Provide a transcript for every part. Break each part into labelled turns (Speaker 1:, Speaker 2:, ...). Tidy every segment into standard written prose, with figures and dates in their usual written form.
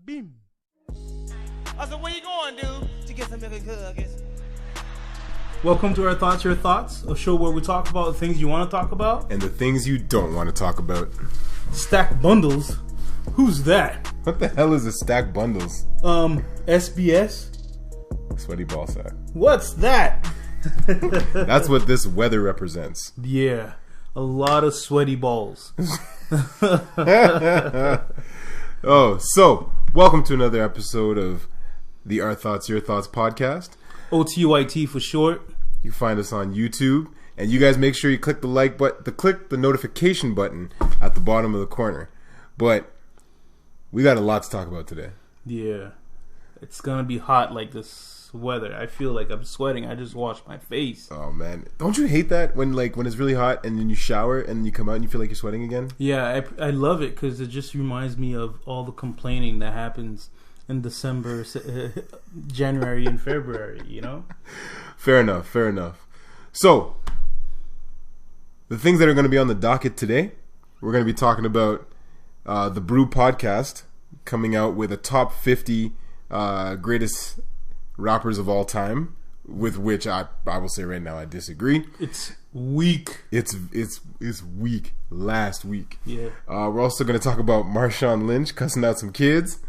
Speaker 1: Beam. I said, where you going, dude? To get some milk and cookies. Welcome to Our Thoughts, Your Thoughts, a show where we talk about the things you want to talk about.
Speaker 2: And the things you don't want to talk about.
Speaker 1: Stack bundles? Who's that?
Speaker 2: What the hell is a stack bundles?
Speaker 1: SBS?
Speaker 2: Sweaty ball sack.
Speaker 1: What's that?
Speaker 2: That's what this weather represents.
Speaker 1: Yeah, a lot of sweaty balls.
Speaker 2: Oh, so welcome to another episode of the Our Thoughts, Your Thoughts podcast.
Speaker 1: OTYT for short.
Speaker 2: You find us on YouTube, and you guys make sure you click the like button, click the notification button at the bottom of the corner. But we got a lot to talk about today.
Speaker 1: Yeah, it's gonna be hot like this weather. I feel like I'm sweating. I just washed my face.
Speaker 2: Oh man, don't you hate that when it's really hot and then you shower and you come out and you feel like you're sweating again?
Speaker 1: Yeah, I love it because it just reminds me of all the complaining that happens in December, January, and February. You know.
Speaker 2: Fair enough. So, the things that are going to be on the docket today, we're going to be talking about the Brew Podcast coming out with a top 50 greatest rappers of all time, with which I will say right now I disagree.
Speaker 1: It's weak.
Speaker 2: It's weak. Last week.
Speaker 1: Yeah.
Speaker 2: We're also going to talk about Marshawn Lynch cussing out some kids.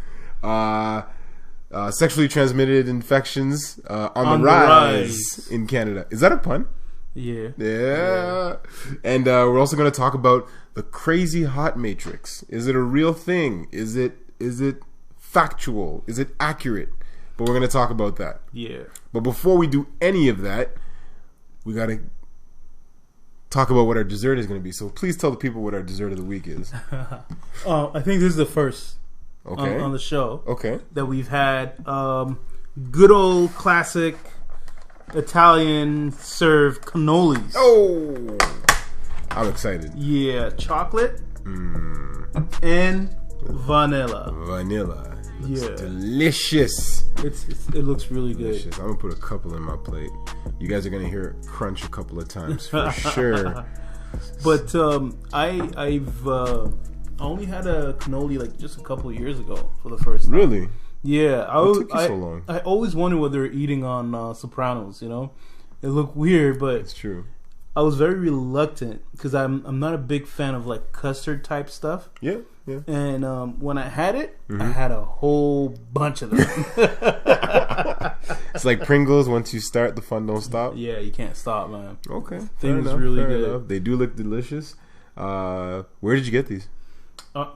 Speaker 2: Sexually transmitted infections on the rise in Canada. Is that a pun? Yeah. And we're also going to talk about the crazy hot matrix. Is it a real thing? Is it factual? Is it accurate? But we're going to talk about that.
Speaker 1: Yeah. But
Speaker 2: before we do any of that, we got to talk about what our dessert is going to be. So please tell the people what our dessert of the week is.
Speaker 1: I think this is the first on the show.
Speaker 2: Okay.
Speaker 1: That we've had good old classic Italian served cannolis.
Speaker 2: Oh, I'm excited.
Speaker 1: Yeah, chocolate and vanilla.
Speaker 2: Looks delicious.
Speaker 1: It looks really good.
Speaker 2: I'm gonna put a couple in my plate. You guys are gonna hear it crunch a couple of times for sure.
Speaker 1: But I've only had a cannoli like just a couple of years ago for the first time.
Speaker 2: Really?
Speaker 1: Yeah.
Speaker 2: What took you so long?
Speaker 1: I always wondered what they were eating on Sopranos. You know, it looked weird, but
Speaker 2: it's true.
Speaker 1: I was very reluctant because I'm not a big fan of like custard type stuff.
Speaker 2: Yeah.
Speaker 1: And when I had it, I had a whole bunch of them.
Speaker 2: It's like Pringles. Once you start, the fun don't stop.
Speaker 1: Yeah, you can't stop, man.
Speaker 2: Okay,
Speaker 1: thing was really good.
Speaker 2: Enough. They do look delicious. Where did you get these?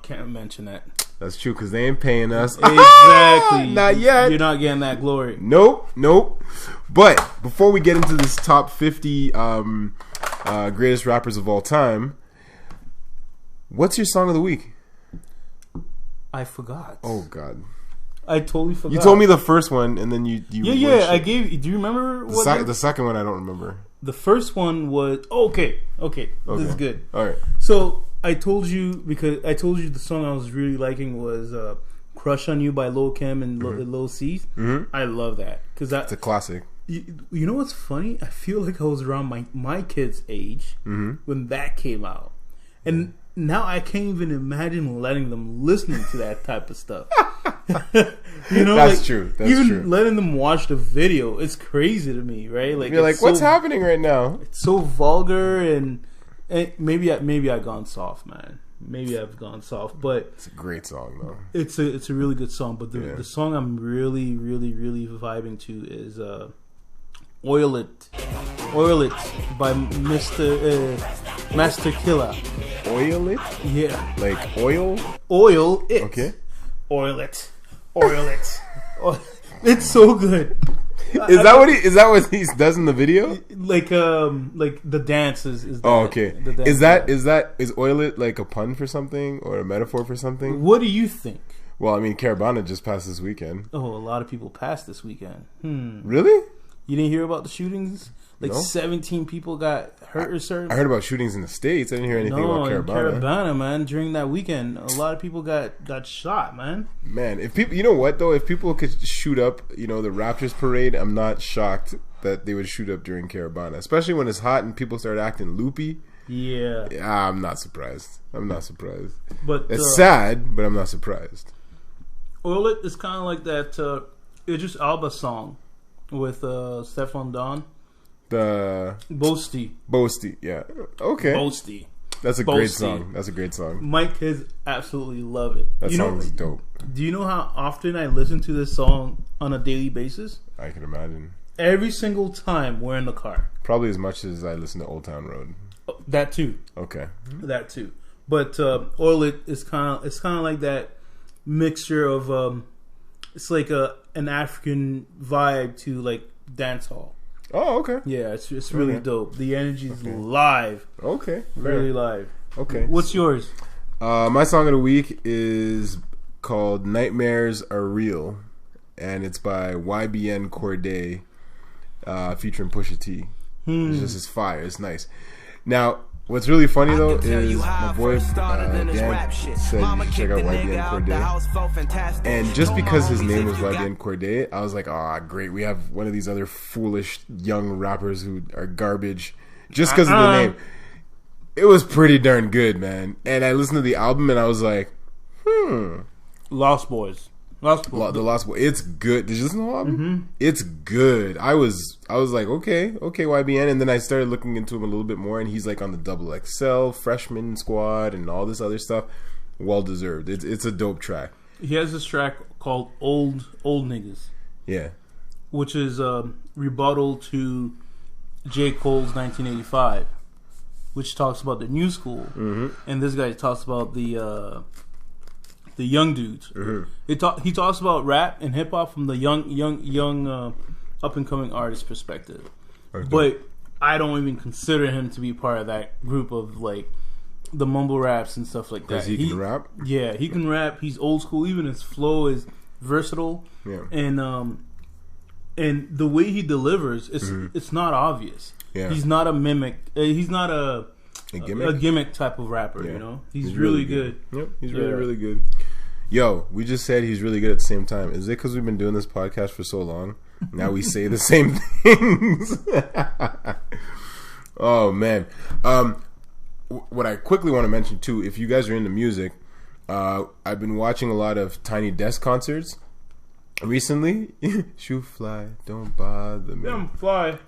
Speaker 1: Can't mention that.
Speaker 2: That's true because they ain't paying us.
Speaker 1: Exactly.
Speaker 2: Not yet.
Speaker 1: You're not getting that glory.
Speaker 2: Nope. But before we get into this top 50 greatest rappers of all time, what's your song of the week?
Speaker 1: I forgot.
Speaker 2: Oh God,
Speaker 1: I totally forgot.
Speaker 2: You told me the first one, and then you.
Speaker 1: Yeah. I gave. Do you remember
Speaker 2: the second one? I don't remember.
Speaker 1: The first one was okay. This is good.
Speaker 2: All right.
Speaker 1: So I told you the song I was really liking was "Crush on You" by Lil Kim and Lil C. I love that because
Speaker 2: it's a classic.
Speaker 1: You know what's funny? I feel like I was around my kids' age when that came out, and now I can't even imagine letting them listening to that type of stuff. You know,
Speaker 2: that's true. That's
Speaker 1: even
Speaker 2: true.
Speaker 1: letting them watch the video, it's crazy to me, right? Like
Speaker 2: you're like, what's happening right now?
Speaker 1: It's so vulgar, and maybe I've gone soft, man. Maybe I've gone soft, but
Speaker 2: it's a great song though.
Speaker 1: It's a really good song. But the song I'm really, really, really vibing to is "Oil It" by Master Killa.
Speaker 2: Oil it?
Speaker 1: Yeah.
Speaker 2: Like oil?
Speaker 1: Oil it.
Speaker 2: Okay.
Speaker 1: Oil it. It's so good.
Speaker 2: Is that what he does in the video?
Speaker 1: Like the dance is that,
Speaker 2: oh, okay.
Speaker 1: Is
Speaker 2: is oil it like a pun for something or a metaphor for something?
Speaker 1: What do you think?
Speaker 2: Well, I mean, Caravana just passed this weekend.
Speaker 1: Oh, a lot of people passed this weekend.
Speaker 2: Really?
Speaker 1: You didn't hear about the shootings? Like
Speaker 2: no?
Speaker 1: 17 people got hurt or something.
Speaker 2: I heard about shootings in the States. I didn't hear anything about Caravana.
Speaker 1: Caravana, man. During that weekend, a lot of people got shot, man.
Speaker 2: Man, if people, you know what though, if people could shoot up, the Raptors parade, I'm not shocked that they would shoot up during Caravana, especially when it's hot and people start acting loopy.
Speaker 1: Yeah,
Speaker 2: I'm not surprised. But
Speaker 1: it's
Speaker 2: sad, but I'm not surprised.
Speaker 1: OTYT is kind of like that Idris Elba song with Stefan Don.
Speaker 2: The Boasty, yeah. Okay.
Speaker 1: Boasty.
Speaker 2: That's a great song. That's a great song.
Speaker 1: My kids absolutely love it.
Speaker 2: That song is dope.
Speaker 1: Do you know how often I listen to this song on a daily basis?
Speaker 2: I can imagine.
Speaker 1: Every single time we're in the car.
Speaker 2: Probably as much as I listen to Old Town Road.
Speaker 1: That too.
Speaker 2: Okay.
Speaker 1: That too. But OTYT is kind of like that mixture of it's like an African vibe to like dancehall.
Speaker 2: Oh, okay.
Speaker 1: Yeah, it's really dope. The energy's live.
Speaker 2: Okay.
Speaker 1: Really live.
Speaker 2: Okay.
Speaker 1: What's yours?
Speaker 2: My song of the week is called Nightmares Are Real, and it's by YBN Cordae, featuring Pusha T. It's fire. It's nice. Now, what's really funny though is my boy Dan said you should check out YBN Cordae, and just because his name was YBN Cordae, I was like, great, we have one of these other foolish young rappers who are garbage just because of the name. It was pretty darn good, man. And I listened to the album and I was like,
Speaker 1: Lost Boys.
Speaker 2: The Lost Boys. It's good. Did you listen to the album? Mm-hmm. It's good. I was like, okay, YBN. And then I started looking into him a little bit more, and he's like on the Double XL freshman squad and all this other stuff. Well deserved. It's a dope track.
Speaker 1: He has this track called Old Niggas.
Speaker 2: Yeah.
Speaker 1: Which is rebuttal to J. Cole's 1985, which talks about the new school. Mm-hmm. And this guy talks about the young dudes. Mm-hmm. He talks about rap and hip hop from the young up and coming artist perspective. Okay. But I don't even consider him to be part of that group of like the mumble raps and stuff like that.
Speaker 2: Because he can rap?
Speaker 1: Yeah, he can rap. He's old school. Even his flow is versatile. Yeah. And the way he delivers, it's not obvious. Yeah. He's not a mimic. He's not a gimmick type of rapper, you know? He's really good.
Speaker 2: Yep, he's really good. Yo, we just said he's really good at the same time. Is it because we've been doing this podcast for so long? Now we say the same things. Oh, man. What I quickly want to mention, too, if you guys are into music, I've been watching a lot of Tiny Desk concerts recently. Shoot fly, don't bother me.
Speaker 1: I'm fly.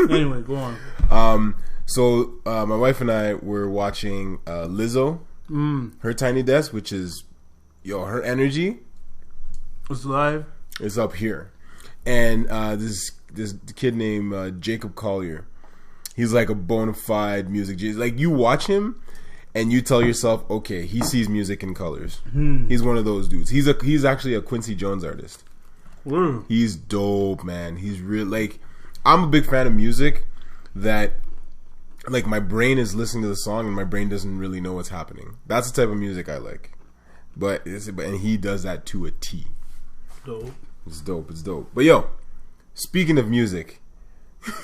Speaker 1: Anyway, go on.
Speaker 2: So my wife and I were watching Lizzo, her Tiny Desk, which is, her energy.
Speaker 1: It's live.
Speaker 2: It's up here, and this kid named Jacob Collier, he's like a bona fide music genius. Like you watch him, and you tell yourself, okay, he sees music in colors. He's one of those dudes. He's actually a Quincy Jones artist. He's dope, man. He's real. Like I'm a big fan of music that. Like my brain is listening to the song and my brain doesn't really know what's happening. That's the type of music I like. And he does that to a T.
Speaker 1: Dope.
Speaker 2: It's dope. But yo, speaking of music,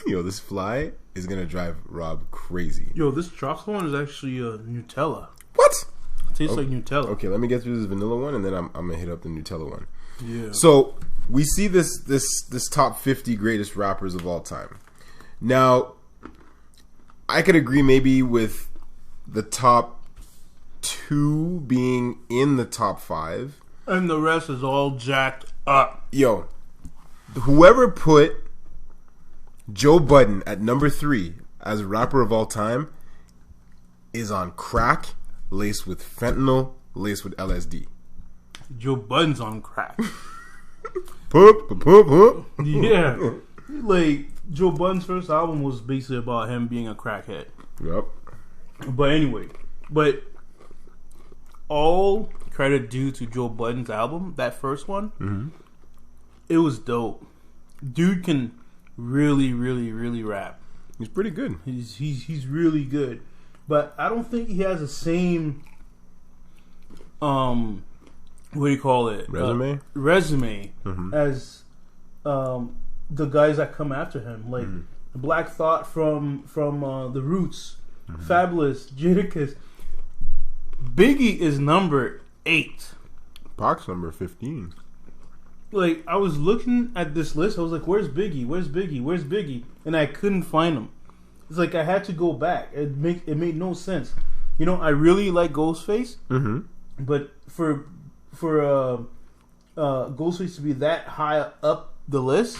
Speaker 2: this fly is gonna drive Rob crazy.
Speaker 1: Yo, this chocolate one is actually Nutella.
Speaker 2: What?
Speaker 1: It tastes like Nutella.
Speaker 2: Okay, let me get through this vanilla one and then I'm gonna hit up the Nutella one.
Speaker 1: Yeah.
Speaker 2: So we see this top 50 greatest rappers of all time. Now, I could agree maybe with the top 2 being in the top 5.
Speaker 1: And the rest is all jacked up.
Speaker 2: Yo, whoever put Joe Budden at number 3 as a rapper of all time is on crack, laced with fentanyl, laced with LSD.
Speaker 1: Joe Budden's on crack.
Speaker 2: Poop.
Speaker 1: Yeah. Like, Joe Budden's first album was basically about him being a crackhead.
Speaker 2: Yep.
Speaker 1: But anyway, all credit due to Joe Budden's album, that first one, it was dope. Dude can really, really, really rap.
Speaker 2: He's pretty good.
Speaker 1: He's really good. But I don't think he has the same what do you call it? Resume as the guys that come after him, like Black Thought from the Roots, Fabulous, Jadakiss. Biggie is number 8.
Speaker 2: Pac's number 15.
Speaker 1: Like I was looking at this list, I was like, "Where's Biggie? Where's Biggie? Where's Biggie?" And I couldn't find him. It's like I had to go back. It made no sense. I really like Ghostface, but for Ghostface to be that high up the list,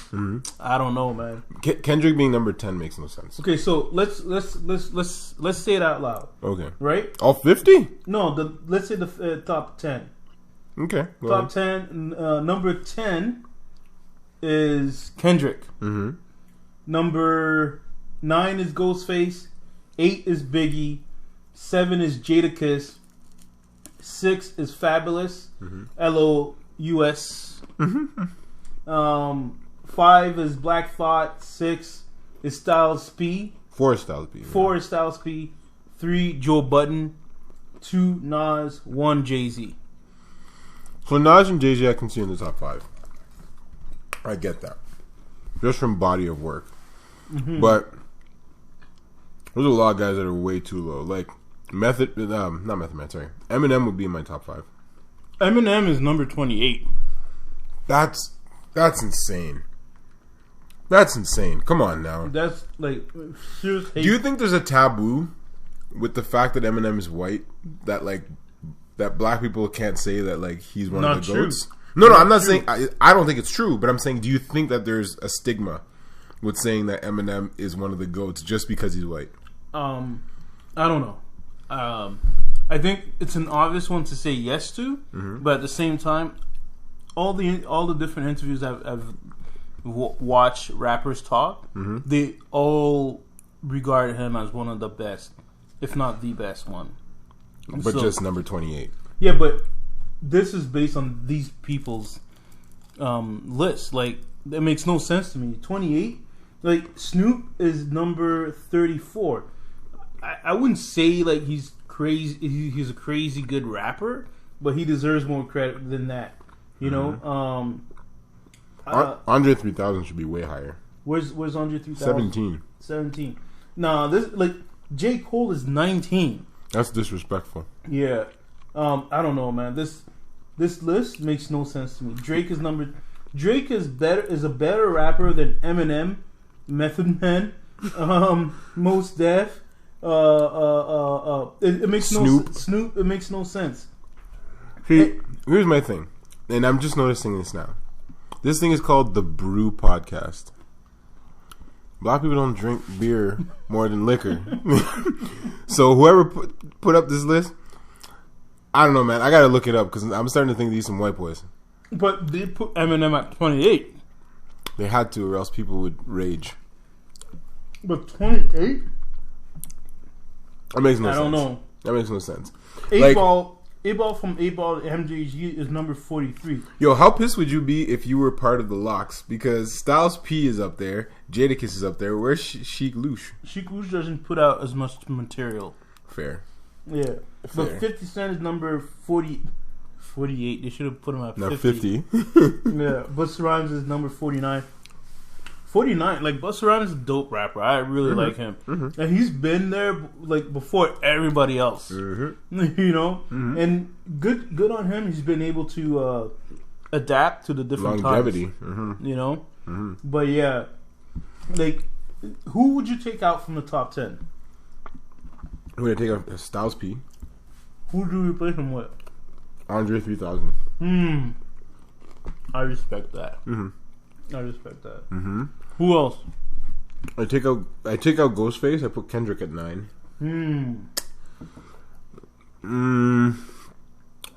Speaker 1: I don't know, man.
Speaker 2: Kendrick being number 10 makes no sense.
Speaker 1: Okay, so let's say it out loud.
Speaker 2: Okay,
Speaker 1: right?
Speaker 2: All 50?
Speaker 1: No, let's say the top 10.
Speaker 2: Okay,
Speaker 1: top 10. Number 10 is Kendrick.
Speaker 2: Mm-hmm.
Speaker 1: Number 9 is Ghostface. 8 is Biggie. 7 is Jadakiss. 6 is Fabulous. LOUS. 5 is Black Thought. 6 is Styles P.
Speaker 2: 4 is Styles P.
Speaker 1: 4 is Styles P. 3 Joe Budden. 2 Nas. 1 Jay-Z.
Speaker 2: So Nas and Jay-Z I can see in the top 5. I get that. Just from body of work. But there's a lot of guys that are way too low. Like not Method Man, sorry. Eminem would be in my top 5.
Speaker 1: Eminem is number 28.
Speaker 2: That's insane. That's insane. Come on now.
Speaker 1: That's like seriously.
Speaker 2: Do you think there's a taboo with the fact that Eminem is white that black people can't say that like he's one of the GOATs? No, I'm not saying I don't think it's true, but I'm saying do you think that there's a stigma with saying that Eminem is one of the GOATs just because he's white?
Speaker 1: I don't know. I think it's an obvious one to say yes to, but at the same time, all the different interviews I've watched rappers talk, they all regard him as one of the best, if not the best one.
Speaker 2: But just number 28.
Speaker 1: Yeah, but this is based on these people's list. Like, it makes no sense to me. 28, like Snoop is number 34. I wouldn't say like he's crazy. He's a crazy good rapper, but he deserves more credit than that. You know,
Speaker 2: Andre 3000 should be way higher.
Speaker 1: Where's Andre 3000? 17. Nah, this like J. Cole is 19.
Speaker 2: That's disrespectful.
Speaker 1: Yeah, I don't know, man. This list makes no sense to me. Drake is a better rapper than Eminem, Method Man, Mos Def. It makes Snoop. It makes no sense.
Speaker 2: See, here's my thing, and I'm just noticing this now. This thing is called the Brew Podcast. Black people don't drink beer more than liquor. So whoever put up this list, I don't know, man. I gotta look it up because I'm starting to think these some white boys.
Speaker 1: But they put Eminem at 28.
Speaker 2: They had to, or else people would rage.
Speaker 1: But 28?
Speaker 2: That makes no sense.
Speaker 1: I don't know.
Speaker 2: That makes no sense.
Speaker 1: 8Ball from 8Ball to MJG is number 43.
Speaker 2: Yo, how pissed would you be if you were part of the Locks? Because Styles P is up there, Jadakiss is up there. Where's Sheik Louch?
Speaker 1: Sheik Louch doesn't put out as much material.
Speaker 2: Fair.
Speaker 1: Yeah.
Speaker 2: Fair.
Speaker 1: But 50 Cent is number 48. They should have put him at 50.
Speaker 2: Not 50.
Speaker 1: Yeah. Busta Rhymes is number 49. 49. Like, Busta Rhymes is a dope rapper. I really like him. And he's been there like before everybody else. You know? And good on him. He's been able to adapt to the different
Speaker 2: longevity.
Speaker 1: times. You know? But yeah. Like, who would you take out from the top 10?
Speaker 2: Who would I take out? Styles P.
Speaker 1: Who do you replace him with?
Speaker 2: Andre 3000.
Speaker 1: I respect that. I respect that. Who else?
Speaker 2: I take out Ghostface. I put Kendrick at 9.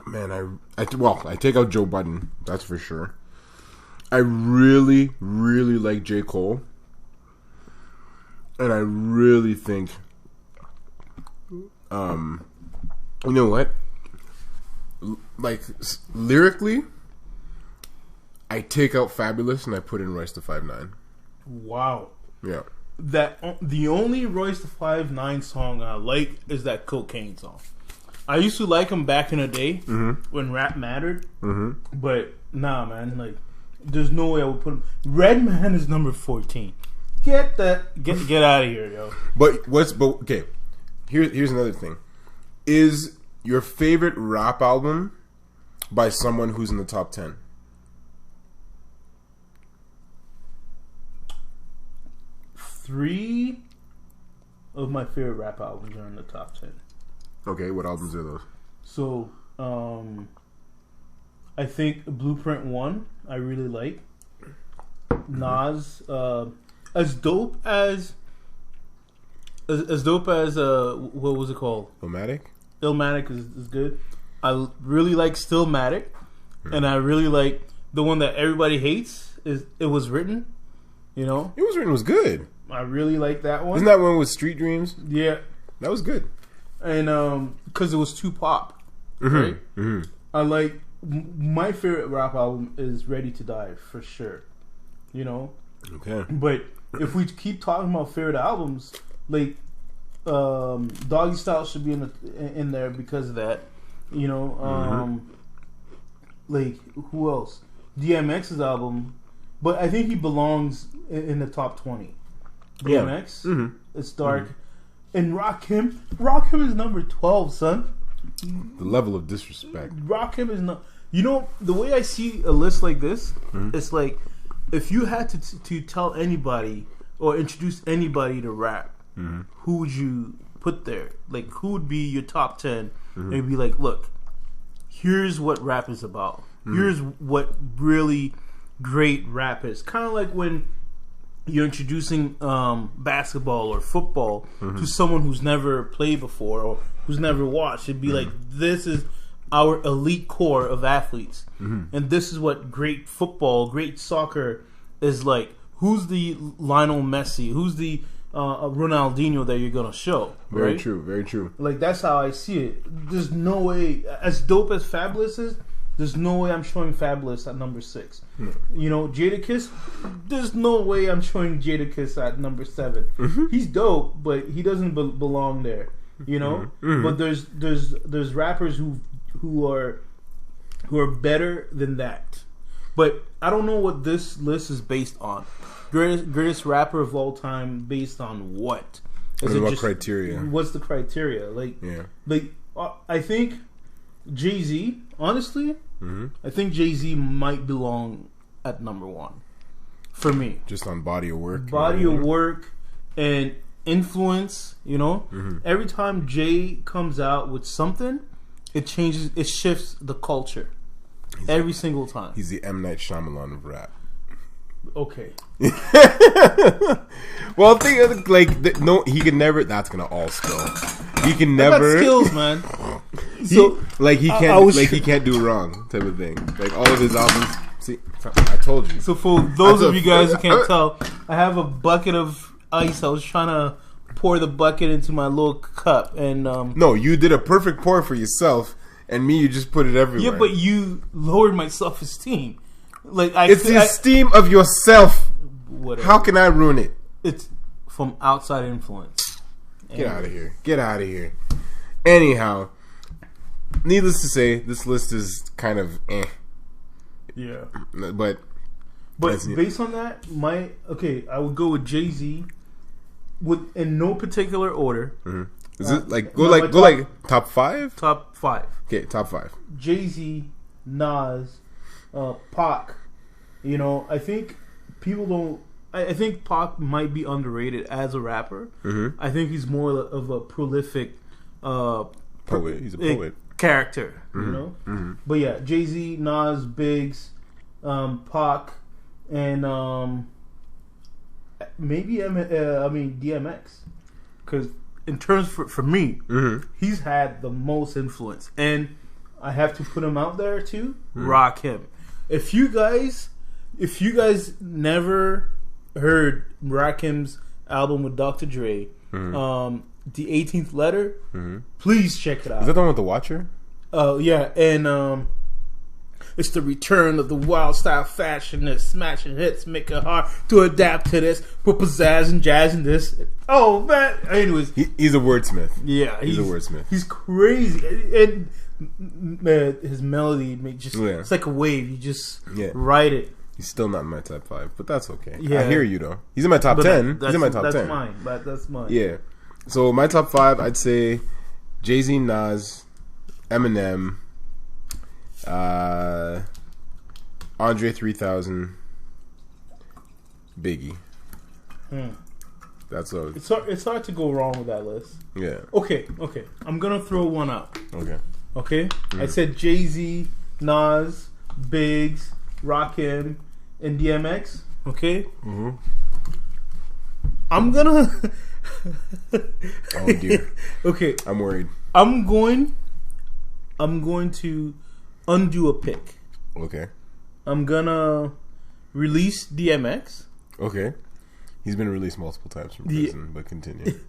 Speaker 2: Man, I take out Joe Budden. That's for sure. I really, really like J. Cole, and I really think, you know what? Like lyrically, I take out Fabulous and I put in Royce the 5'9".
Speaker 1: Wow.
Speaker 2: Yeah.
Speaker 1: That the only Royce the 5'9" song I like is that Cocaine song. I used to like him back in the day when rap mattered, but nah, man. Like, there's no way I would put him. Redman is number 14. Get out of here, yo.
Speaker 2: But okay? Here's another thing. Is your favorite rap album by someone who's in the top 10?
Speaker 1: Three of my favorite rap albums are in the top 10.
Speaker 2: Okay, what albums are those?
Speaker 1: So, I think Blueprint 1, I really like. Nas, as dope as what was it called? Illmatic is good. I really like Stillmatic, and I really like the one that everybody hates. It Was Written, you know?
Speaker 2: It Was Written was good.
Speaker 1: I really like that one.
Speaker 2: Isn't that one with Street Dreams?
Speaker 1: Yeah.
Speaker 2: That was good.
Speaker 1: And because it was too pop, right? Mm-hmm. I like, my favorite rap album is Ready to Die, for sure. You know? Okay. But if we keep talking about favorite albums, like Doggy Style should be in there because of that. You know, like who else? DMX's album, but I think he belongs in the top 20. DMX, it's dark, and Rakim is number 12, son.
Speaker 2: The level of disrespect.
Speaker 1: Rakim is not. You know, the way I see a list like this, it's like if you had to tell anybody or introduce anybody to rap, who would you put there? Like, who would be your top 10? And you'd be like, look, here's what rap is about. Here's what really great rap is. Kind of like when you're introducing basketball or football to someone who's never played before or who's never watched. It'd be like, this is our elite core of athletes. And this is what great football, great soccer is like. Who's the Lionel Messi? Who's the Ronaldinho that you're gonna show?
Speaker 2: Very
Speaker 1: right?
Speaker 2: true, very true.
Speaker 1: Like, that's how I see it. There's no way, as dope as Fabulous is, there's no way I'm showing Fabulous at number 6. You know, Jadakiss, there's no way I'm showing Jadakiss at number 7. He's dope, but he doesn't belong there. You know, but there's rappers who are better than that. But I don't know what this list is based on. Greatest rapper of all time based on what?
Speaker 2: What criteria?
Speaker 1: What's the criteria? Like, I think Jay-Z, honestly, I think Jay-Z might belong at number 1 for me.
Speaker 2: Just on body of work.
Speaker 1: Body of work and influence, you know? Every time Jay comes out with something, it shifts the culture. Every single time.
Speaker 2: He's the M. Night Shyamalan of rap.
Speaker 1: Okay.
Speaker 2: Well, think like no, he can never. That's gonna all spill. He can never.
Speaker 1: Skills, man.
Speaker 2: He can't do wrong type of thing. Like all of his albums. See, I told you.
Speaker 1: So for those of you guys who can't tell, I have a bucket of ice. I was trying to pour the bucket into my little cup, and
Speaker 2: no, you did a perfect pour for yourself, and me, you just put it everywhere.
Speaker 1: Yeah, but you lowered my self-esteem. Like
Speaker 2: it's the esteem of yourself. Whatever. How can I ruin it?
Speaker 1: It's from outside influence.
Speaker 2: Get out of here. Get out of here. Anyhow, needless to say, this list is kind of
Speaker 1: Yeah.
Speaker 2: But
Speaker 1: based on that, I would go with Jay-Z in no particular order.
Speaker 2: Is it like go top 5?
Speaker 1: Top 5.
Speaker 2: Okay, top 5.
Speaker 1: Jay-Z, Nas, Pac. You know, I think people don't. I think Pac might be underrated as a rapper. I think he's more of a prolific
Speaker 2: poet. He's a poet
Speaker 1: character. You know, but yeah, Jay-Z, Nas, Biggs, Pac, and maybe DMX, because in terms for me, he's had the most influence, and I have to put him out there too. Rakim. If you guys never heard Rakim's album with Dr. Dre, The 18th Letter, please check it out.
Speaker 2: Is that the one with the Watcher?
Speaker 1: Yeah, and it's the return of the wild style fashionist, smashing hits, make it hard to adapt to this, put pizzazz and jazz in this. Oh man! Anyways,
Speaker 2: he's a wordsmith.
Speaker 1: Yeah,
Speaker 2: he's a wordsmith.
Speaker 1: He's crazy, and his melody it's like a wave. You just write it.
Speaker 2: He's still not in my top 5, but that's okay. Yeah. I hear you though. He's in my top 10. He's in my top 10.
Speaker 1: That's mine. But that's mine.
Speaker 2: Yeah. So my top 5, I'd say Jay-Z, Nas, Eminem, Andre 3000, Biggie. That's what.
Speaker 1: It's hard to go wrong with that list.
Speaker 2: Yeah.
Speaker 1: Okay. I'm gonna throw one out.
Speaker 2: Okay.
Speaker 1: I said Jay-Z, Nas, Biggs, Rakim, and DMX. Okay.
Speaker 2: Mm-hmm.
Speaker 1: I'm gonna.
Speaker 2: Oh dear.
Speaker 1: Okay.
Speaker 2: I'm worried.
Speaker 1: I'm going to undo a pick.
Speaker 2: Okay.
Speaker 1: I'm gonna release DMX.
Speaker 2: Okay. He's been released multiple times from prison, but continue.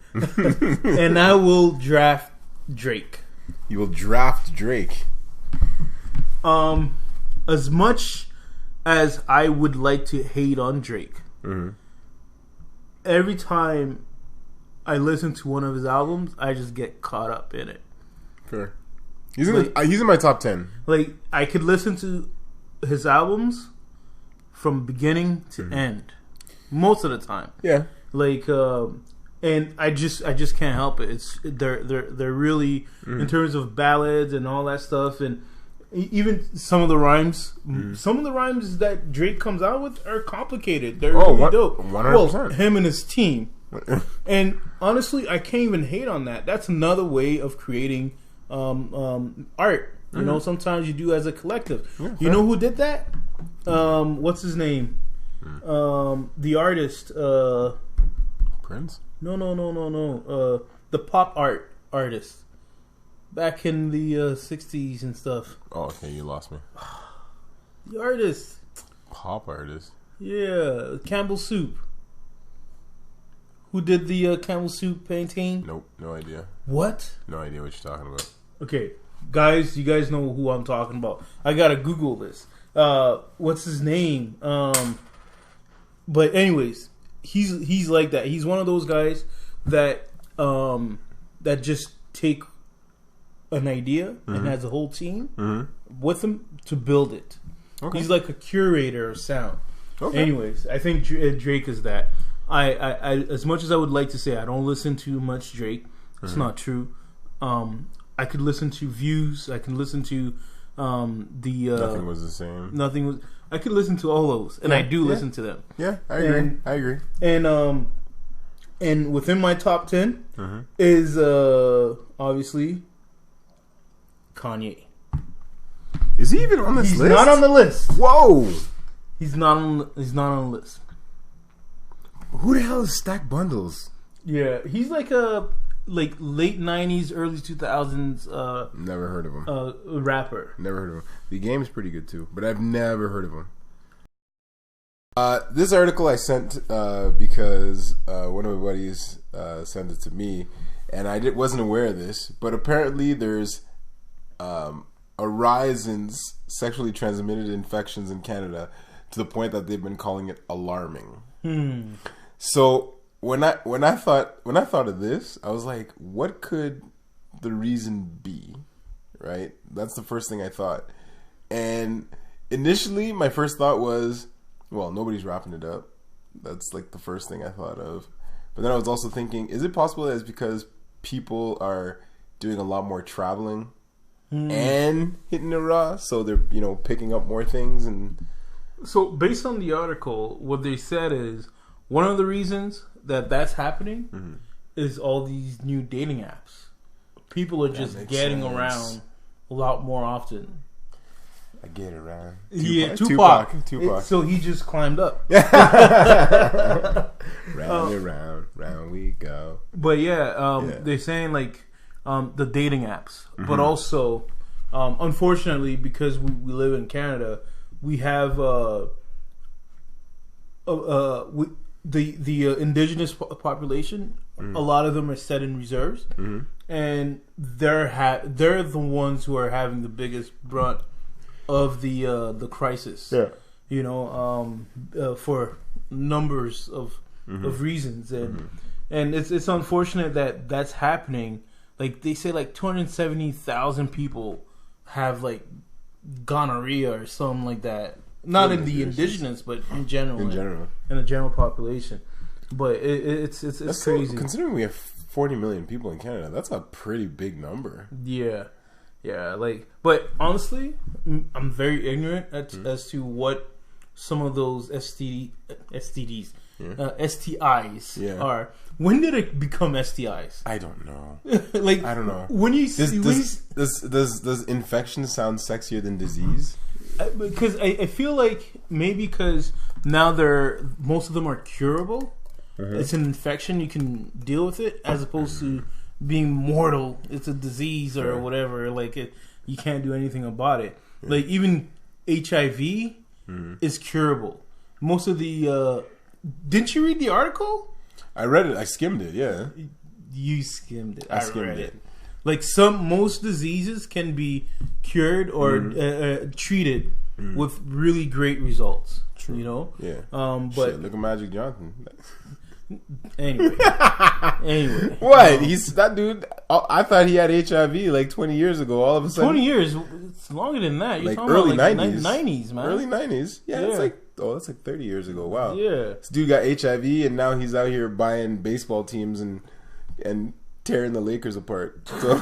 Speaker 1: And I will draft Drake.
Speaker 2: You will draft Drake.
Speaker 1: As much as I would like to hate on Drake, every time I listen to one of his albums, I just get caught up in it.
Speaker 2: Fair. He's in my top 10.
Speaker 1: Like, I could listen to his albums from beginning to end most of the time.
Speaker 2: Yeah.
Speaker 1: Like, and I just can't help it. They're really in terms of ballads and all that stuff, and even some of the rhymes. Some of the rhymes that Drake comes out with are complicated. They're really dope.
Speaker 2: 100%.
Speaker 1: Well, him and his team. And honestly, I can't even hate on that. That's another way of creating art. You know, sometimes you do as a collective. Yeah, you know who did that? What's his name? The artist.
Speaker 2: Prince?
Speaker 1: No. The pop artist. Back in the 60s and stuff.
Speaker 2: Oh, okay, you lost me.
Speaker 1: The artist.
Speaker 2: Pop artist?
Speaker 1: Yeah, Campbell Soup. Who did the Campbell Soup painting?
Speaker 2: Nope, no idea.
Speaker 1: What?
Speaker 2: No idea what you're talking about.
Speaker 1: Okay, guys, you guys know who I'm talking about. I gotta Google this. What's his name? But anyways, he's like that. He's one of those guys that that just take an idea and has a whole team with him to build it. Okay. He's like a curator of sound. Okay. Anyways, I think Drake is that. I as much as I would like to say I don't listen to much Drake, it's not true. I could listen to Views. I can listen to the
Speaker 2: Nothing Was the Same.
Speaker 1: Nothing Was. I could listen to all those, and I do listen to them.
Speaker 2: Yeah, I agree.
Speaker 1: And within my top 10 is obviously Kanye.
Speaker 2: Is he even on this list?
Speaker 1: He's not on the list.
Speaker 2: Whoa!
Speaker 1: He's not on the list.
Speaker 2: Who the hell is Stack Bundles?
Speaker 1: Yeah, he's like a late 90s, early 2000s.
Speaker 2: Never heard of him.
Speaker 1: Rapper.
Speaker 2: Never heard of him. The game's pretty good too, but I've never heard of him. This article I sent because one of my buddies sent it to me, and I wasn't aware of this, but apparently there's a rise in sexually transmitted infections in Canada to the point that they've been calling it alarming. So when I thought of this, I was like, what could the reason be? Right? That's the first thing I thought. And initially my first thought was, well, nobody's wrapping it up. That's like the first thing I thought of. But then I was also thinking, is it possible that it's because people are doing a lot more traveling and hitting it raw, so they're picking up more things? And
Speaker 1: so based on the article, what they said is one of the reasons that's happening is all these new dating apps. People are just getting around a lot more often.
Speaker 2: I get around.
Speaker 1: Tupac. So he just climbed up.
Speaker 2: Round and round we go.
Speaker 1: But they're saying like the dating apps, but also unfortunately, because we live in Canada, we have the indigenous population. A lot of them are set in reserves, and they're the ones who are having the biggest brunt of the crisis. For numbers of reasons, and it's unfortunate that that's happening. Like they say, like 270,000 people have like gonorrhea or something like that. Not in the indigenous, but in general, in the general population. But it's crazy.
Speaker 2: So, considering we have 40 million people in Canada, that's a pretty big number.
Speaker 1: Yeah. But honestly, I'm very ignorant as to what some of those STIs are. When did it become STIs?
Speaker 2: I don't know.
Speaker 1: I
Speaker 2: don't know.
Speaker 1: When you
Speaker 2: does infection sound sexier than disease?
Speaker 1: because I feel like maybe because now most of them are curable. It's an infection, you can deal with it, as opposed to being mortal. It's a disease or whatever. Like you can't do anything about it. Like even HIV is curable. Most of the didn't you read the article?
Speaker 2: I read it. I skimmed it. Yeah,
Speaker 1: you skimmed it.
Speaker 2: I skimmed it.
Speaker 1: Like most diseases can be cured or treated with really great results. True. You know.
Speaker 2: Yeah.
Speaker 1: But
Speaker 2: shit, look at Magic Johnson.
Speaker 1: Anyway,
Speaker 2: what? He's that dude. I thought he had HIV like 20 years ago. All of a sudden,
Speaker 1: 20 years. It's longer than that. You're
Speaker 2: like
Speaker 1: talking
Speaker 2: early
Speaker 1: about
Speaker 2: 90s,
Speaker 1: 90s, man.
Speaker 2: Early 90s. Yeah, that's like that's like 30 years ago. Wow.
Speaker 1: Yeah.
Speaker 2: This dude got HIV, and now he's out here buying baseball teams and tearing the Lakers apart. So,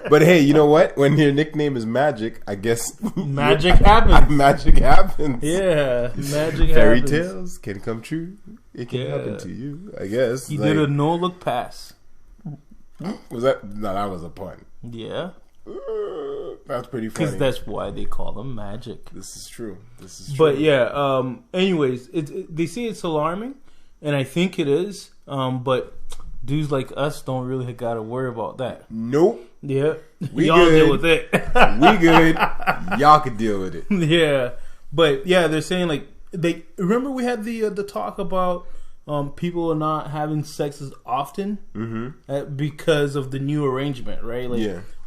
Speaker 2: but hey, you know what? When your nickname is Magic, I guess
Speaker 1: magic happens.
Speaker 2: Magic happens.
Speaker 1: Yeah, magic
Speaker 2: Fairy
Speaker 1: happens.
Speaker 2: tales can come true. It can happen to you, I guess.
Speaker 1: He did a no-look pass.
Speaker 2: Was that? No, that was a pun.
Speaker 1: Yeah.
Speaker 2: That's pretty funny.
Speaker 1: Because that's why they call them magic.
Speaker 2: This is true.
Speaker 1: But yeah, anyways, they say it's alarming, and I think it is, but dudes like us don't really gotta worry about that.
Speaker 2: Nope.
Speaker 1: Yeah.
Speaker 2: We
Speaker 1: Y'all
Speaker 2: good.
Speaker 1: deal with it.
Speaker 2: We good. Y'all can deal with it.
Speaker 1: Yeah. But yeah, they're saying like remember we had the talk about people are not having sex as often because of the new arrangement, right?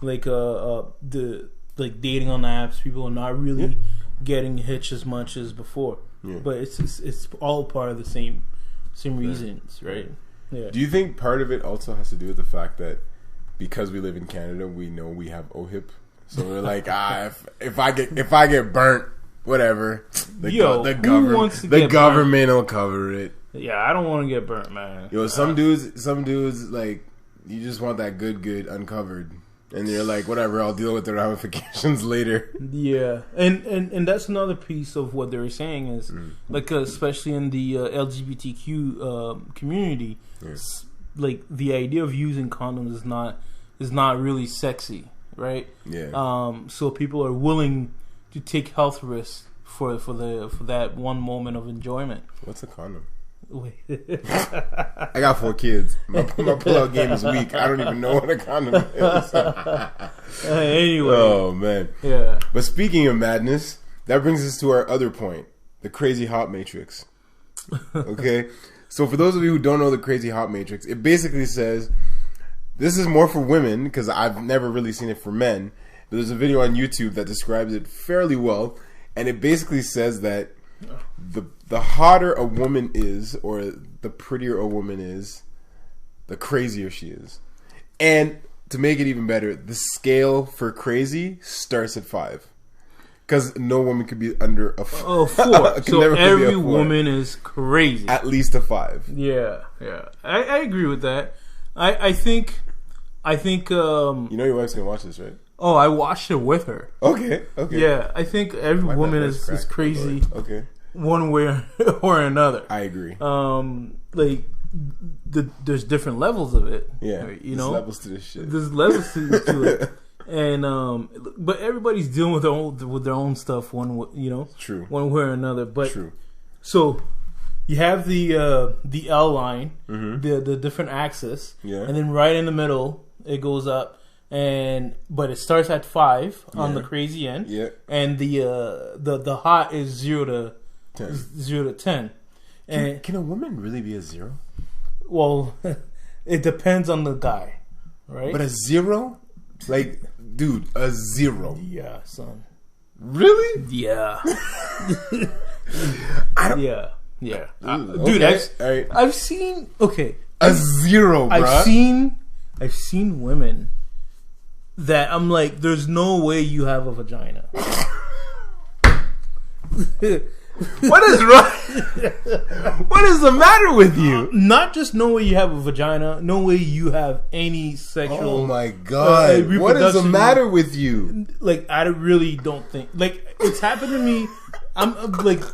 Speaker 1: Like the dating on the apps, people are not really getting hitched as much as before. Yeah. But it's all part of the same reasons, right? Yeah.
Speaker 2: Do you think part of it also has to do with the fact that because we live in Canada, we know we have OHIP, so we're like, if I get burnt, whatever, the government will cover it.
Speaker 1: Yeah, I don't want to get burnt, man.
Speaker 2: Yo, some dudes like you just want that good uncovered, and you're like, whatever, I'll deal with the ramifications later.
Speaker 1: Yeah, and that's another piece of what they were saying is like especially in the LGBTQ community. Like the idea of using condoms is not really sexy, right?
Speaker 2: Yeah.
Speaker 1: So people are willing to take health risks for that one moment of enjoyment.
Speaker 2: What's a condom?
Speaker 1: Wait.
Speaker 2: I got 4 kids. My pull-out game is weak. I don't even know what a condom is.
Speaker 1: Anyway.
Speaker 2: Oh man.
Speaker 1: Yeah.
Speaker 2: But speaking of madness, that brings us to our other point: the crazy hot matrix. Okay. So for those of you who don't know the crazy hot matrix, it basically says, this is more for women because I've never really seen it for men. But there's a video on YouTube that describes it fairly well, and it basically says that the hotter a woman is, or the prettier a woman is, the crazier she is. And to make it even better, the scale for crazy starts at 5. Because no woman could be under a 4.
Speaker 1: So every woman is crazy.
Speaker 2: At least a 5.
Speaker 1: Yeah. I agree with that. I think. You
Speaker 2: know your wife's gonna watch this, right?
Speaker 1: Oh, I watched it with her.
Speaker 2: Okay.
Speaker 1: Yeah, I think every woman is crazy.
Speaker 2: Okay.
Speaker 1: One way or another.
Speaker 2: I agree.
Speaker 1: Like there's different levels of it.
Speaker 2: Yeah.
Speaker 1: You know,
Speaker 2: levels to this shit.
Speaker 1: There's levels to it. And but everybody's dealing with their own stuff one way or another. But
Speaker 2: true.
Speaker 1: So you have the L line, the different axis, and then right in the middle it goes up, but it starts at 5 on the crazy end, and the hot is 0 to 10. And
Speaker 2: can a woman really be a 0?
Speaker 1: Well, it depends on the guy, right?
Speaker 2: But a 0. Like, dude, a 0.
Speaker 1: Yeah, son.
Speaker 2: Really?
Speaker 1: Yeah.
Speaker 2: I don't.
Speaker 1: Yeah.
Speaker 2: Dude,
Speaker 1: okay. I've seen. Okay.
Speaker 2: A 0, bro.
Speaker 1: I've seen women that I'm like, there's no way you have a vagina.
Speaker 2: What is wrong? What is the matter with you?
Speaker 1: Not just no way you have a vagina, no way you have any sexual.
Speaker 2: Oh my god! What is the matter with you?
Speaker 1: Like, I really don't think. Like, it's happened to me. I'm like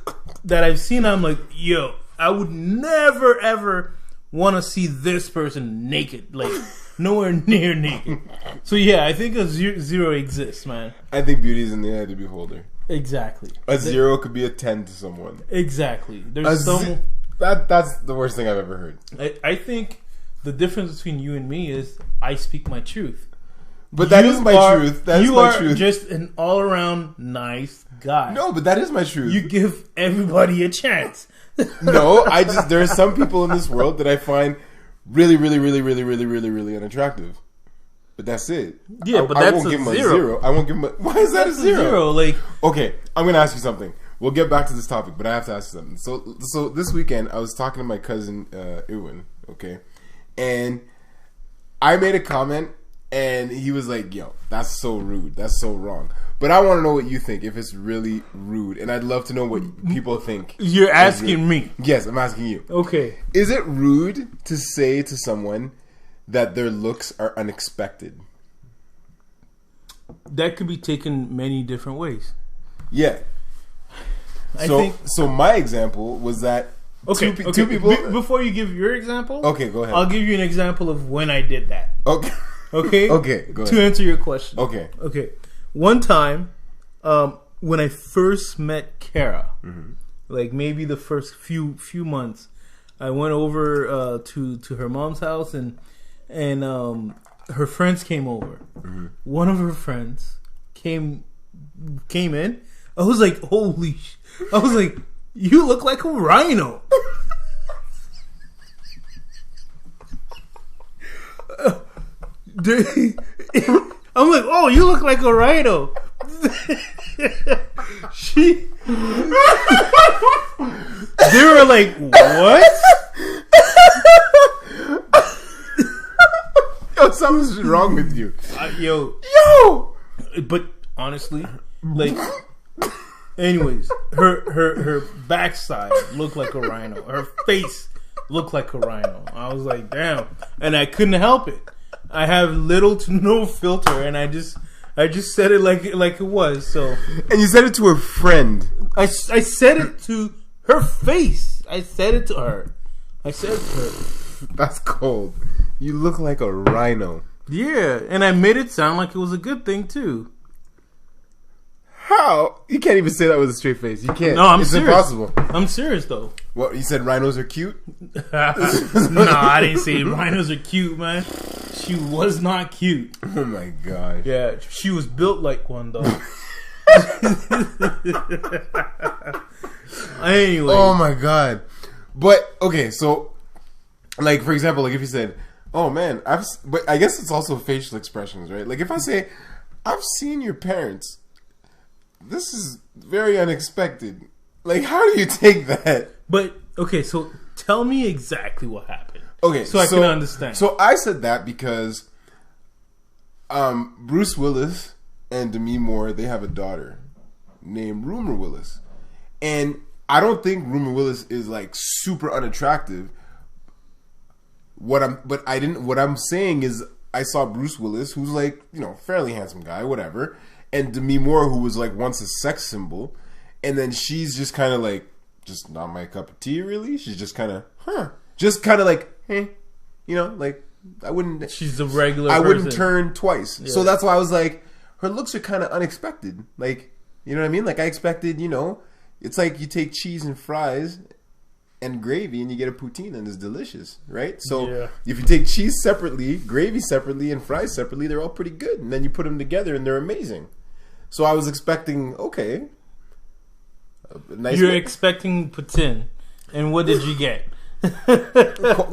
Speaker 1: that. I've seen. I'm like, yo, I would never ever want to see this person naked. Like, nowhere near naked. So yeah, I think a zero exists, man.
Speaker 2: I think beauty is in the eye of the beholder.
Speaker 1: Exactly.
Speaker 2: A 0 could be a 10 to someone.
Speaker 1: Exactly. There's some
Speaker 2: that's the worst thing I've ever heard.
Speaker 1: I think the difference between you and me is I speak my truth.
Speaker 2: But that is my truth. That is my truth. You are
Speaker 1: just an all-around nice guy.
Speaker 2: No, but that is my truth.
Speaker 1: You give everybody a chance.
Speaker 2: No, there are some people in this world that I find really, really, really, really, really, really, really unattractive. But that's it.
Speaker 1: Yeah, but that's
Speaker 2: I won't give him a 0. I won't give him a... Why is that a 0?
Speaker 1: Like,
Speaker 2: okay, I'm going to ask you something. We'll get back to this topic, but I have to ask you something. So this weekend, I was talking to my cousin, Ewan, okay? And I made a comment, and he was like, yo, that's so rude. That's so wrong. But I want to know what you think, if it's really rude. And I'd love to know what people think.
Speaker 1: You're asking me?
Speaker 2: Yes, I'm asking you.
Speaker 1: Okay.
Speaker 2: Is it rude to say to someone that their looks are unexpected?
Speaker 1: That could be taken many different ways.
Speaker 2: Yeah. So my example was that two people...
Speaker 1: Before you give your example...
Speaker 2: Okay, go ahead.
Speaker 1: I'll give you an example of when I did that.
Speaker 2: Okay.
Speaker 1: Okay?
Speaker 2: Okay, go ahead.
Speaker 1: To answer your question.
Speaker 2: Okay.
Speaker 1: Okay. One time, when I first met Kara, like maybe the first few months, I went over to her mom's house and her friends came over. One of her friends came in. I was like, holy sh! I was like, you look like a rhino. I'm like, oh, you look like a rhino. They were like, what?
Speaker 2: Yo, something's wrong with you.
Speaker 1: Yo. But honestly, like, anyways, her backside looked like a rhino. Her face looked like a rhino. I was like, damn, and I couldn't help it. I have little to no filter, and I just said it like it was. So,
Speaker 2: and you said it to her friend.
Speaker 1: I said it to her face. I said it to her. I said it to her.
Speaker 2: That's cold. You look like a rhino.
Speaker 1: Yeah, and I made it sound like it was a good thing too.
Speaker 2: How? You can't even say that with a straight face. You can't.
Speaker 1: No,
Speaker 2: it's
Speaker 1: serious.
Speaker 2: Impossible.
Speaker 1: I'm serious though.
Speaker 2: What, you said rhinos are cute?
Speaker 1: No, I didn't say rhinos are cute, man. She was not cute.
Speaker 2: Oh my gosh.
Speaker 1: Yeah, she was built like one though. Anyway.
Speaker 2: Oh my god. But okay, so like for example, like if you said, "Oh man, but I guess it's also facial expressions, right? Like if I say, "I've seen your parents." This is very unexpected. Like, how do you take that?
Speaker 1: But okay, so tell me exactly what happened.
Speaker 2: Okay,
Speaker 1: so I can understand.
Speaker 2: So I said that because Bruce Willis and Demi Moore, they have a daughter named Rumor Willis, and I don't think Rumor Willis is like super unattractive. What I'm saying is I saw Bruce Willis, who's like, you know, fairly handsome guy, whatever. And Demi Moore, who was like once a sex symbol, and then she's just kind of like, just not my cup of tea, really. She's just kind of, just kind of like, hey, you know, like I wouldn't.
Speaker 1: She's a regular.
Speaker 2: I wouldn't turn twice.
Speaker 1: Yeah.
Speaker 2: So that's why I was like, her looks are kind of unexpected. Like, you know what I mean? Like I expected, you know, it's like you take cheese and fries and gravy and you get a poutine and it's delicious, right? So if you take cheese separately, gravy separately, and fries separately, they're all pretty good. And then you put them together and they're amazing. So I was expecting, okay. Nice.
Speaker 1: You're expecting poutine. And what did you get?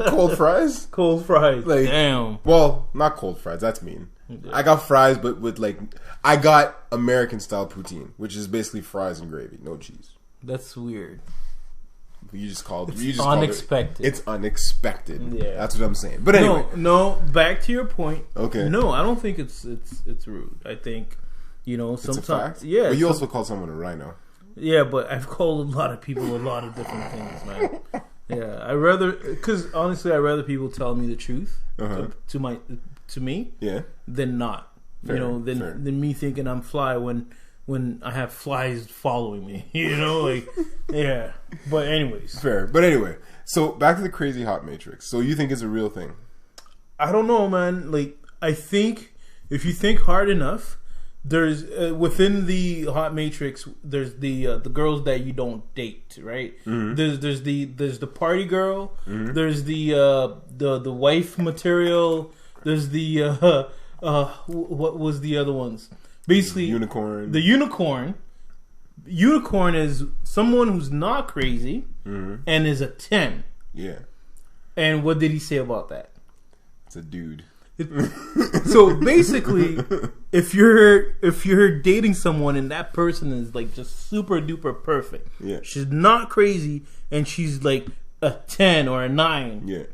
Speaker 2: Cold fries?
Speaker 1: Cold fries.
Speaker 2: Like,
Speaker 1: damn.
Speaker 2: Well, not cold fries. That's mean. Yeah. I got fries, but with like, I got American style poutine, which is basically fries and gravy, no cheese.
Speaker 1: That's weird.
Speaker 2: You just called it.
Speaker 1: It's unexpected.
Speaker 2: It's unexpected. Yeah, that's what I'm saying. But anyway,
Speaker 1: no. Back to your point.
Speaker 2: Okay.
Speaker 1: No, I don't think it's rude. I think, you know, sometimes. Yeah.
Speaker 2: But you also called someone a rhino.
Speaker 1: Yeah, but I've called a lot of people a lot of different things, man. Yeah, because honestly, I'd rather people tell me the truth to me, than not.
Speaker 2: Fair,
Speaker 1: you know, than me thinking I'm fly when I have flies following me. You know, like yeah. But anyways,
Speaker 2: fair. But anyway, so back to the crazy hot matrix. So you think it's a real thing?
Speaker 1: I don't know, man. Like, I think if you think hard enough, there's within the hot matrix, there's the girls that you don't date, right? Mm-hmm. There's the party girl. Mm-hmm. There's the wife material. There's the what was the other ones? Basically,
Speaker 2: unicorn.
Speaker 1: The unicorn. Unicorn is someone who's not crazy and is a 10.
Speaker 2: Yeah.
Speaker 1: And what did he say about that?
Speaker 2: It's a dude.
Speaker 1: So basically, if you're dating someone and that person is like just super duper perfect, she's not crazy and she's like a 10 or a 9,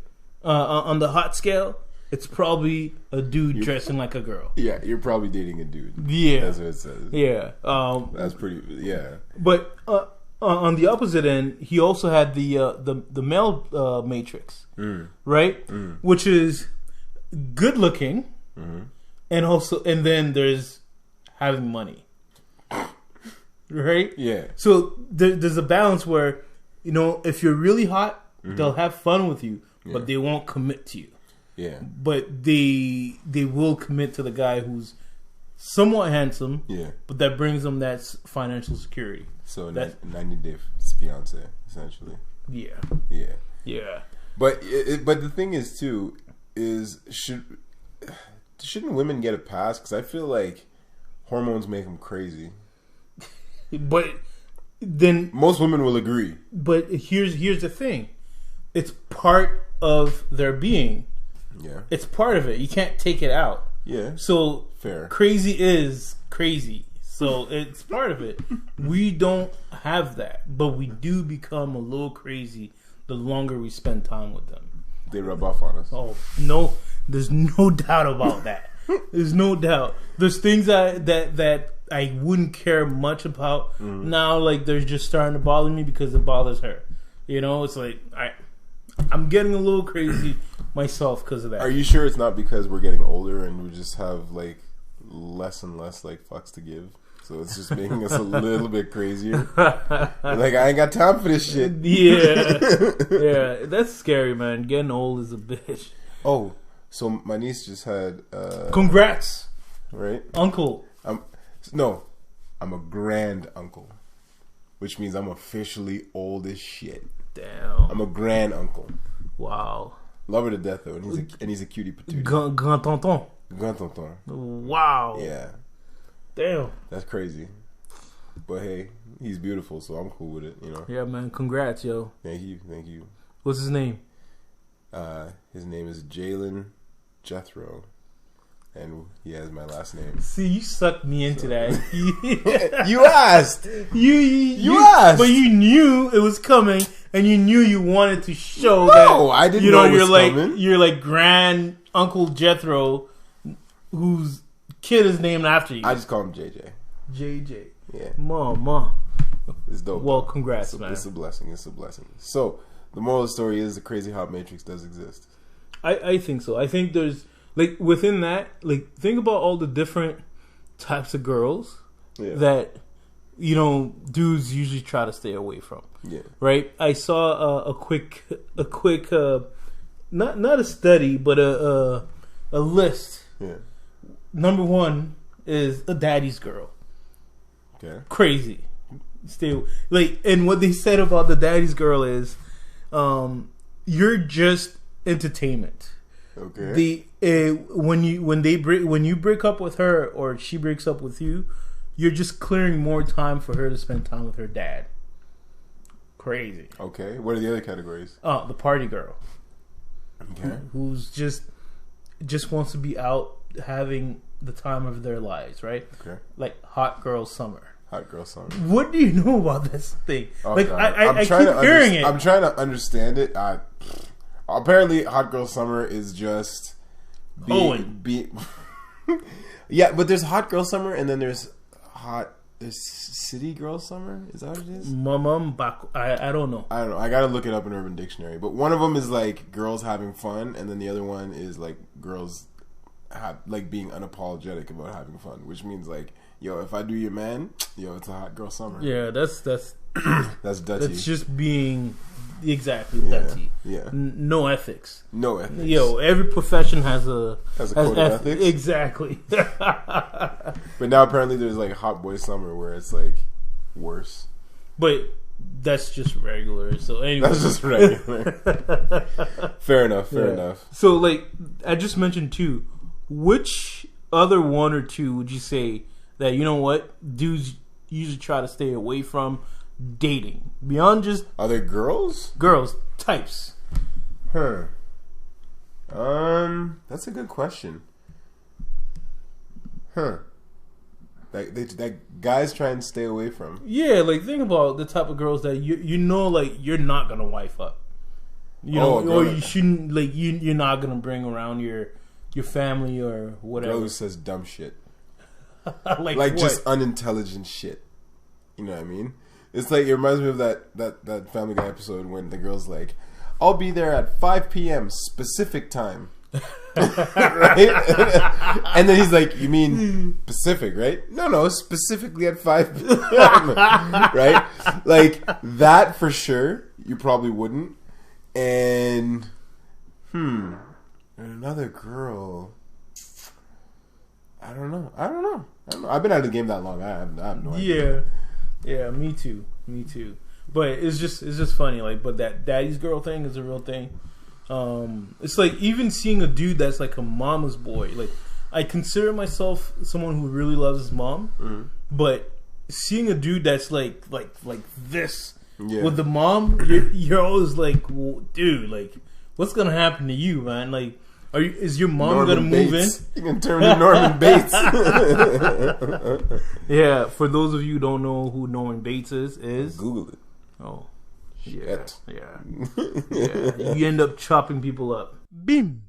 Speaker 1: on the hot scale, it's probably a dude dressing like a girl. Yeah,
Speaker 2: you're probably dating a dude.
Speaker 1: Yeah,
Speaker 2: that's what it says.
Speaker 1: Yeah,
Speaker 2: that's pretty. Yeah,
Speaker 1: but on the opposite end, he also had the male matrix, right? Which is good looking, and then there's having money, right?
Speaker 2: Yeah.
Speaker 1: So there's a balance where, you know, if you're really hot, they'll have fun with you, but they won't commit to you.
Speaker 2: Yeah.
Speaker 1: But they will commit to the guy who's somewhat handsome.
Speaker 2: Yeah. But
Speaker 1: that brings them that financial security.
Speaker 2: So 90 Day Fiance, essentially.
Speaker 1: Yeah.
Speaker 2: Yeah.
Speaker 1: Yeah.
Speaker 2: But the thing is too is shouldn't women get a pass? Because I feel like hormones make them crazy.
Speaker 1: But then
Speaker 2: most women will agree.
Speaker 1: But here's the thing, it's part of their being.
Speaker 2: Yeah,
Speaker 1: it's part of it. You can't take it out.
Speaker 2: Yeah.
Speaker 1: So
Speaker 2: fair.
Speaker 1: Crazy is crazy. So it's part of it. We don't have that, but we do become a little crazy the longer we spend time with them.
Speaker 2: They rub off on us.
Speaker 1: Oh no, there's no doubt about that. There's no doubt. There's things that I wouldn't care much about now. Like they're just starting to bother me because it bothers her. You know, it's like I'm getting a little crazy myself because of that.
Speaker 2: Are you sure it's not because we're getting older and we just have like less and less like fucks to give? So it's just making us a little bit crazier. Like I ain't got time for this shit.
Speaker 1: Yeah, that's scary, man. Getting old is a bitch.
Speaker 2: Oh, so my niece just had.
Speaker 1: Congrats,
Speaker 2: right,
Speaker 1: uncle?
Speaker 2: I'm a grand uncle, which means I'm officially old as shit.
Speaker 1: Damn,
Speaker 2: I'm a grand uncle.
Speaker 1: Wow.
Speaker 2: Love her to death though, and he's a cutie patootie.
Speaker 1: Grand tonton.
Speaker 2: Grand tonton.
Speaker 1: Wow.
Speaker 2: Yeah.
Speaker 1: Damn.
Speaker 2: That's crazy. But hey, he's beautiful, so I'm cool with it, you know.
Speaker 1: Yeah, man. Congrats, yo.
Speaker 2: Thank you.
Speaker 1: What's his name?
Speaker 2: His name is Jalen Jethro, and he has my last name.
Speaker 1: See, you sucked me into that.
Speaker 2: You asked. You asked,
Speaker 1: but you knew it was coming, and you knew you wanted to show that.
Speaker 2: No, I didn't know it was coming.
Speaker 1: You're like Grand Uncle Jethro, whose kid is named after you.
Speaker 2: I just call him JJ.
Speaker 1: JJ.
Speaker 2: Yeah.
Speaker 1: Ma.
Speaker 2: It's dope.
Speaker 1: Well, congrats, man.
Speaker 2: It's a blessing. So, the moral of the story is the crazy hot matrix does exist.
Speaker 1: I think so. I think there's, like, within that, like, think about all the different types of girls that, you know, dudes usually try to stay away from.
Speaker 2: Yeah.
Speaker 1: Right? I saw a quick not a study, but a list.
Speaker 2: Yeah.
Speaker 1: Number 1 is a daddy's girl.
Speaker 2: Okay.
Speaker 1: Crazy. And what they said about the daddy's girl is, you're just entertainment.
Speaker 2: Okay.
Speaker 1: When you break up with her or she breaks up with you, you're just clearing more time for her to spend time with her dad. Crazy.
Speaker 2: Okay. What are the other categories?
Speaker 1: The party girl.
Speaker 2: Okay.
Speaker 1: Who's just wants to be out having the time of their lives, right?
Speaker 2: Okay.
Speaker 1: Like hot girl summer.
Speaker 2: Hot girl summer.
Speaker 1: What do you know about this thing?
Speaker 2: Oh,
Speaker 1: like
Speaker 2: God.
Speaker 1: I keep hearing it.
Speaker 2: I'm trying to understand it. Apparently, hot girl summer is just yeah, but there's hot girl summer and then there's city girl summer. Is that what it is?
Speaker 1: I don't know.
Speaker 2: I gotta look it up in Urban Dictionary. But one of them is like girls having fun, and then the other one is like girls being unapologetic about having fun, which means like, yo, if I do your man, yo, it's a hot girl summer.
Speaker 1: Yeah, that's
Speaker 2: that's dirty.
Speaker 1: That's just being exactly dirty.
Speaker 2: Yeah.
Speaker 1: No ethics.
Speaker 2: No ethics.
Speaker 1: Yo, every profession has a
Speaker 2: code of ethics.
Speaker 1: Exactly.
Speaker 2: But now apparently there's like Hot Boy Summer where it's like worse.
Speaker 1: But that's just regular. So anyway,
Speaker 2: that's just regular. Fair enough.
Speaker 1: So like I just mentioned too, which other one or two would you say that you know what dudes usually try to stay away from dating beyond just
Speaker 2: other girls
Speaker 1: types?
Speaker 2: That's a good question. That guys try and stay away from.
Speaker 1: Yeah, like think about the type of girls that you know, like you're not gonna wife up. You know, or you shouldn't, like you're not gonna bring around your family or whatever.
Speaker 2: Girl who says dumb shit,
Speaker 1: like
Speaker 2: just unintelligent shit. You know what I mean? It's like it reminds me of that Family Guy episode when the girl's like, "I'll be there at 5 p.m. specific time." Right? And then he's like, "You mean Pacific, right?" No, specifically at 5 p.m. Right? Like that for sure. You probably wouldn't. And another girl. I don't know. I've been out of the game that long. I have no idea.
Speaker 1: Yeah, me too. But it's just funny. Like, but that daddy's girl thing is a real thing. It's like even seeing a dude that's like a mama's boy. Like I consider myself someone who really loves his mom, but seeing a dude that's like this with the mom, you're always like, well, dude, like what's gonna happen to you, man? Like, is your mom gonna move in?
Speaker 2: You can turn to Norman Bates.
Speaker 1: Yeah, for those of you who don't know who Norman Bates is
Speaker 2: Google it.
Speaker 1: Oh. Yeah. You end up chopping people up. Bim.